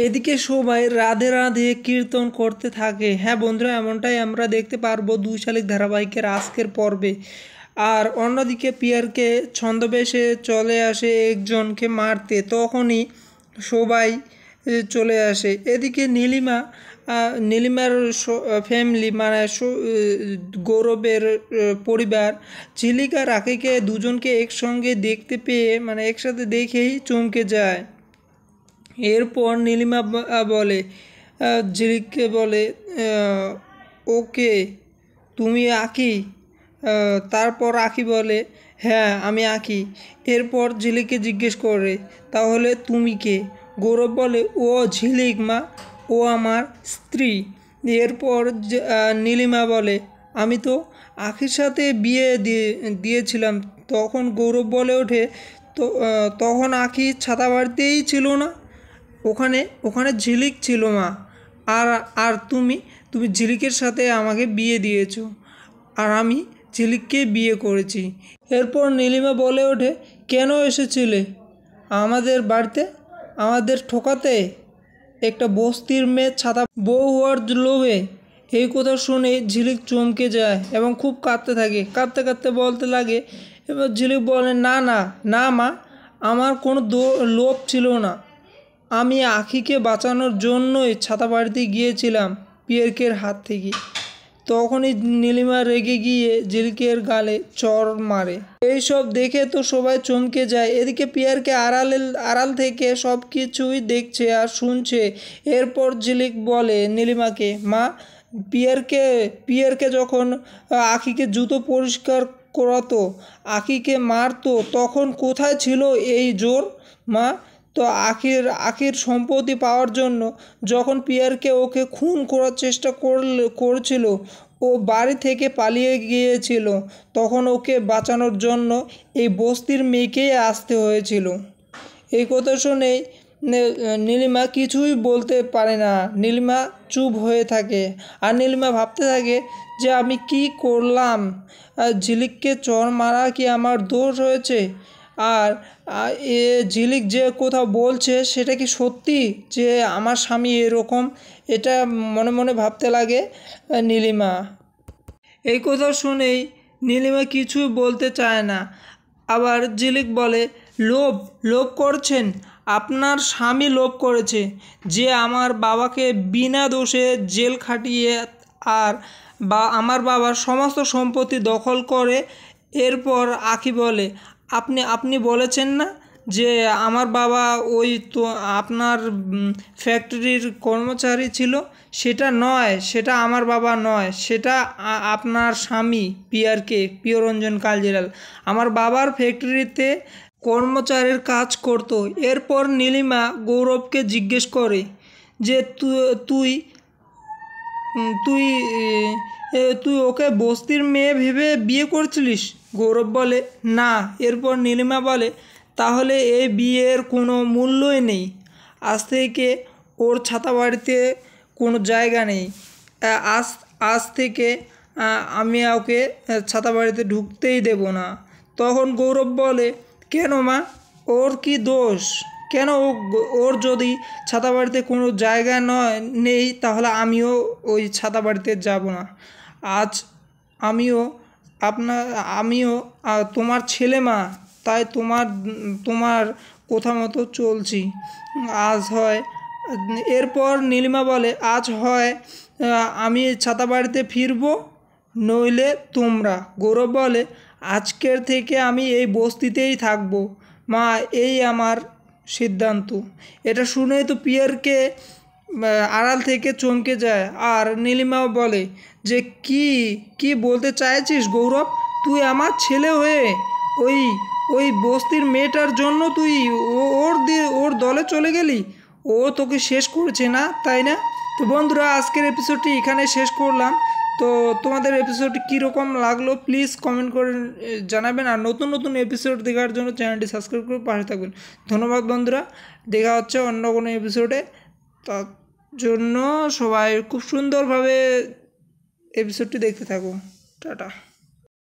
এদিকে সবাই রাধে রাধে কীর্তন করতে থাকে। হ্যাঁ বন্ধুরা, এমনটাই আমরা দেখতে পারবো 2 শালিক ধারাবাহিকের আজকের পর্বে। আর অন্যদিকে পিয়ারকে ছদ্মবেশে চলে আসে একজনকে মারতে, তখনই সবাই চলে আসে। এদিকে নীলিমার ফ্যামিলি মানে গৌরবের পরিবার ঝিলিক আর রাখিকে দুজনকে একসঙ্গে দেখতে পেয়ে মানে একসাথে দেখেই চমকে যায়। এরপর নীলিমা বলে ঝিলিককে বলে, ওকে তুমি আঁকি? তারপর আঁকি বলে, হ্যাঁ আমি আঁকি। এরপর ঝিলিককে জিজ্ঞেস করে, তাহলে তুমি কে? গৌরব বলে, ও ঝিলিক মা, ও আমার স্ত্রী। এরপর নীলিমা বলে, আমি তো আঁকির সাথে বিয়ে দিয়েছিলাম। তখন গৌরব বলে ওঠে, তো তখন আঁকি ছাতা বাড়িতেই ছিল না, ওখানে ঝিলিক ছিল মা। আর আর তুমি ঝিলিকের সাথে আমাকে বিয়ে দিয়েছো, আর আমি ঝিলিককে বিয়ে করেছি। এরপর নীলিমা বলে ওঠে, কেন এসেছিলে আমাদের বাড়িতে আমাদের ঠকাতে? একটা বস্তির মেয়ে ছাতা বউ হওয়ার লোভে? এই কথা শুনে ঝিলিক চমকে যায় এবং খুব কাঁদতে থাকে। কাঁদতে কাঁদতে বলতে লাগে, এবার ঝিলিক বলে, না না না মা, আমার কোনো লোভ ছিল না। আমি আখিকে বাঁচানোর জন্যই ছাতা বাড়িতে গিয়েছিলাম পিয়ারকের হাত থেকে। তখনই নীলিমা রেগে গিয়ে ঝিলিকের গালে চড় মারে। এইসব দেখে তো সবাই চমকে যায়। এদিকে পিয়ারকে আড়াল থেকে সব কিছুই দেখছে আর শুনছে। এরপর ঝিলিক বলে নীলিমাকে, মা, পিয়ারকে যখন আখিকে জুতো পরিষ্কার করাতো, আখিকে মারতো, তখন কোথায় ছিল এই জোর মা? তো আখির সম্পত্তি পাওয়ার জন্য যখন পিয়ারকে ওকে খুন করার চেষ্টা করছিল, ও বাড়ি থেকে পালিয়ে গিয়েছিল, তখন ওকে বাঁচানোর জন্য এই বস্তির মেয়েকেই আসতে হয়েছিল। এই কথা শুনেই নীলিমা কিছুই বলতে পারে না। নীলিমা চুপ হয়ে থাকে আর নীলিমা ভাবতে থাকে যে আমি কি করলাম? ঝিলিককে চড় মারা কি আমার দোষ হয়েছে? আর ঝিলিক যে কোথাও বলছে সেটা কি সত্যি যে আমার স্বামী এরকম? এটা মনে মনে ভাবতে লাগে নীলিমা। এই কথা শুনেই নীলিমা কিছুই বলতে চায় না। আবার ঝিলিক বলে, লোভ করছেন? আপনার স্বামী লোভ করেছে যে আমার বাবাকে বিনা দোষে জেল খাটিয়ে আর আমার বাবার সমস্ত সম্পত্তি দখল করে। এরপর আখি বলে, আপনি বলেছেন না যে আমার বাবা ওই তো আপনার ফ্যাক্টরির কর্মচারী ছিল? সেটা নয়, সেটা আমার বাবা নয়, সেটা আপনার স্বামী প্রিয়রঞ্জন কালজিরাল আমার বাবার ফ্যাক্টরিতে কর্মচারীর কাজ করতো। এরপর নীলিমা গৌরবকে জিজ্ঞেস করে যে তুই তুই তুই ওকে বস্তির মেয়ে ভেবে বিয়ে করছিলিস? গৌরব বলে, না। এরপর নীলিমা বলে, তাহলে এই বিয়ের কোনো মূল্যই নেই। আজ থেকে ওর ছাতা বাড়িতে কোনো জায়গা নেই। আজ থেকে আমি ওকে ছাতা বাড়িতে ঢুকতেই দেব না। তখন গৌরব বলে, কেন মা, ওর কি দোষ? কেন ওর যদি ছাতা বাড়িতে কোনো জায়গা নেই, তাহলে আমিও ওই ছাতা বাড়িতে যাব না। আজ আমিও তোমার ছেলে মা, তাই তোমার কথা মতো চলছি। আজ হয়। এরপর নীলিমা বলে, আজ হয় আমি ছাতা বাড়িতে ফিরবো, নইলে তোমরা। গৌরব বলে, আজকের থেকে আমি এই বস্তিতেই থাকবো মা, এই আমার সিদ্ধান্ত। এটা শুনেই তো পিয়ারকে আড়াল থেকে চমকে যায়। আর নীলিমাও বলে যে কি বলতে চাইছিস গৌরব? তুই আমার ছেলে হয়ে ওই বস্তির মেয়েটার জন্য তুই ওর দলে চলে গেলি? ও তোকে শেষ করেছে না, তাই না? তো বন্ধুরা, আজকের এপিসোডটি এখানে শেষ করলাম। তো তোমাদের এপিসোডটি কীরকম লাগলো প্লিজ কমেন্ট করে জানাবেন। আর নতুন নতুন এপিসোড দেখার জন্য চ্যানেলটি সাবস্ক্রাইব করে পাশে থাকবেন। ধন্যবাদ বন্ধুরা, দেখা হচ্ছে অন্য কোনো এপিসোডে। তার জন্য সবাই খুব সুন্দরভাবে এপিসোডটি দেখতে থাকো। টাটা।